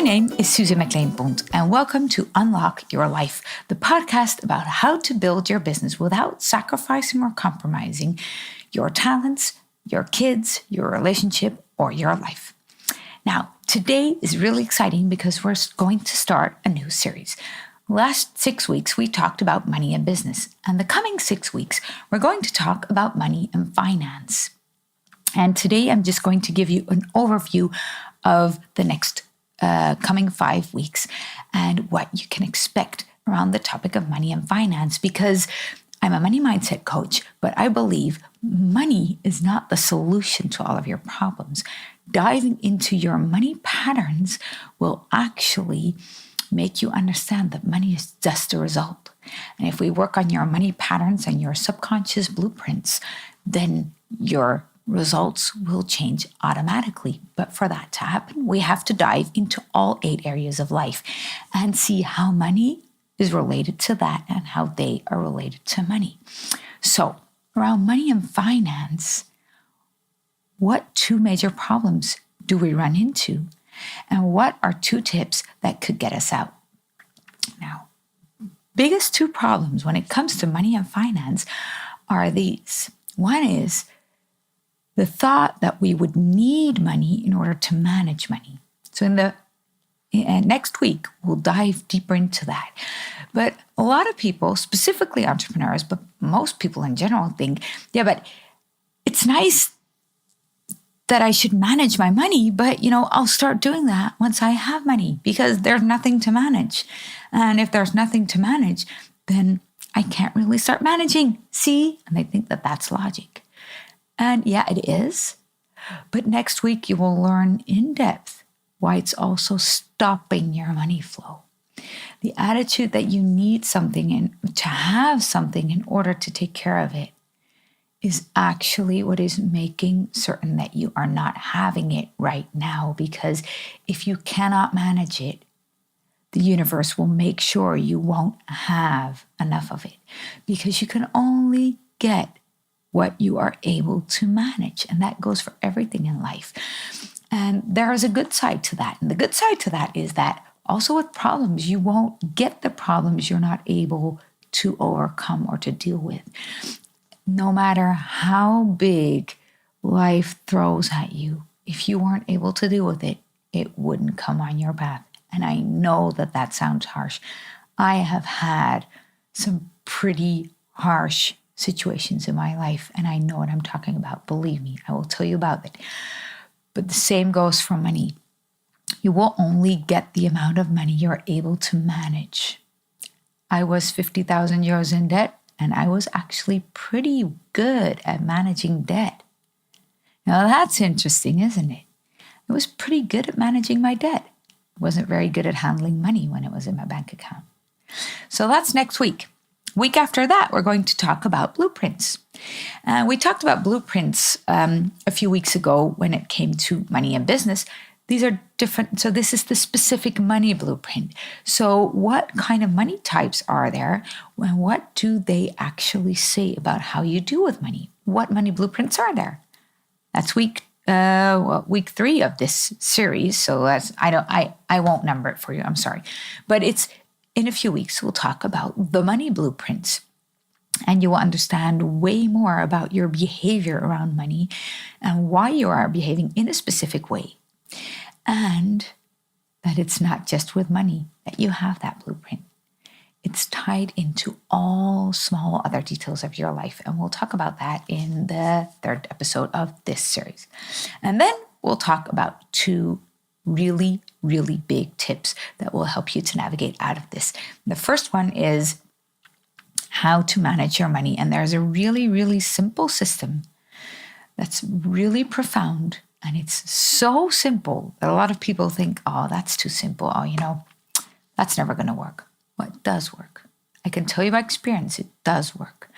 name is Susan McLean-Pont, and welcome to Unlock Your Life, the podcast about how to build your business without sacrificing or compromising your talents, your kids, your relationship, or your life. Now, today is really exciting because we're going to start a new series. Last 6 weeks, we talked about money and business, and the coming 6 weeks, we're going to talk about money and finance. And today, I'm just going to give you an overview of the next coming 5 weeks and what you can expect around the topic of money and finance, because I'm a money mindset coach, but I believe money is not the solution to all of your problems. Diving into your money patterns will actually make you understand that money is just a result. And if we work on your money patterns and your subconscious blueprints, then your results will change automatically. But for that to happen, we have to dive into all 8 areas of life and see how money is related to that and how they are related to money. So around money and finance, what 2 major problems do we run into? And what are 2 tips that could get us out? Now, biggest 2 problems when it comes to money and finance are these. One is the thought that we would need money in order to manage money. So in the next week, we'll dive deeper into that. But a lot of people, specifically entrepreneurs, but most people in general think, yeah, but it's nice that I should manage my money, but I'll start doing that once I have money because there's nothing to manage. And if there's nothing to manage, then I can't really start managing. See? And they think that that's logic. And yeah, it is. But next week, you will learn in depth why it's also stopping your money flow. The attitude that you need something and to have something in order to take care of it is actually what is making certain that you are not having it right now. Because if you cannot manage it, the universe will make sure you won't have enough of it, because you can only get what you are able to manage. And that goes for everything in life. And there is a good side to that. And the good side to that is that also with problems, you won't get the problems you're not able to overcome or to deal with. No matter how big life throws at you, if you weren't able to deal with it, it wouldn't come on your path. And I know that that sounds harsh. I have had some pretty harsh situations in my life, and I know what I'm talking about. Believe me, I will tell you about it. But the same goes for money. You will only get the amount of money you're able to manage. I was 50,000 euros in debt, and I was actually pretty good at managing debt. Now that's interesting, isn't it? I was pretty good at managing my debt. I wasn't very good at handling money when it was in my bank account. So that's next week. Week after that, we're going to talk about blueprints. We talked about blueprints a few weeks ago when it came to money and business. These are different. So this is the specific money blueprint. So what kind of money types are there? And what do they actually say about how you deal with money? What money blueprints are there? That's week 3 of this series. So I won't number it for you. I'm sorry. But it's in a few weeks, we'll talk about the money blueprints, and you will understand way more about your behavior around money and why you are behaving in a specific way. And that it's not just with money that you have that blueprint. It's tied into all small other details of your life. And we'll talk about that in the 3rd episode of this series. And then we'll talk about 2 really, really big tips that will help you to navigate out of this. The first one is how to manage your money. And there's a really, really simple system that's really profound. And it's so simple that a lot of people think, oh, that's too simple. Oh, that's never going to work. Well, it does work. I can tell you by experience, it does work.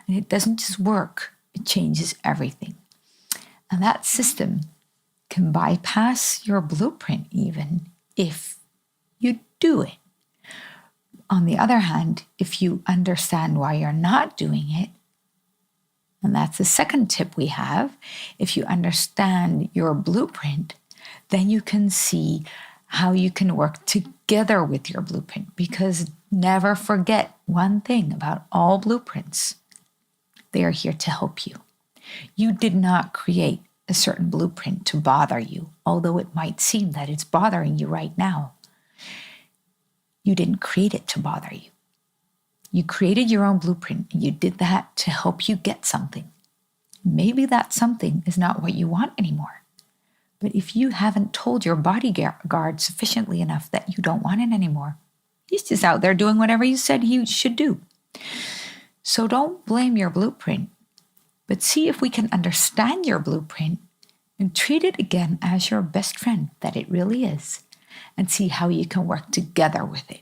And it doesn't just work, it changes everything. And that system can bypass your blueprint even if you do it. On the other hand, if you understand why you're not doing it, and that's the second tip we have, if you understand your blueprint, then you can see how you can work together with your blueprint, because never forget one thing about all blueprints. They are here to help you. You did not create a certain blueprint to bother you, although it might seem that it's bothering you right now. You didn't create it to bother you. You created your own blueprint, and you did that to help you get something. Maybe that something is not what you want anymore. But if you haven't told your bodyguard sufficiently enough that you don't want it anymore, he's just out there doing whatever you said he should do. So don't blame your blueprint, but see if we can understand your blueprint and treat it again as your best friend that it really is, and see how you can work together with it.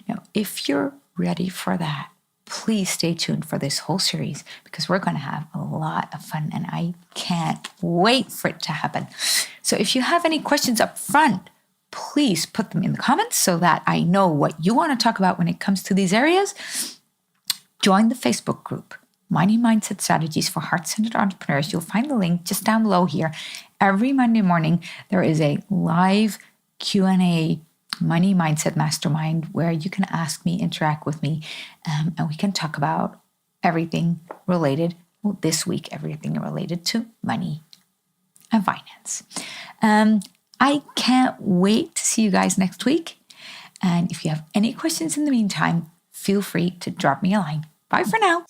Now, if you're ready for that, please stay tuned for this whole series, because we're going to have a lot of fun and I can't wait for it to happen. So if you have any questions up front, please put them in the comments so that I know what you want to talk about when it comes to these areas. Join the Facebook group, Money Mindset Strategies for Heart-Centered Entrepreneurs. You'll find the link just down below here. Every Monday morning, there is a live Q&A Money Mindset Mastermind where you can ask me, interact with me, and we can talk about everything related, well, this week, everything related to money and finance. I can't wait to see you guys next week. And if you have any questions in the meantime, feel free to drop me a line. Bye for now.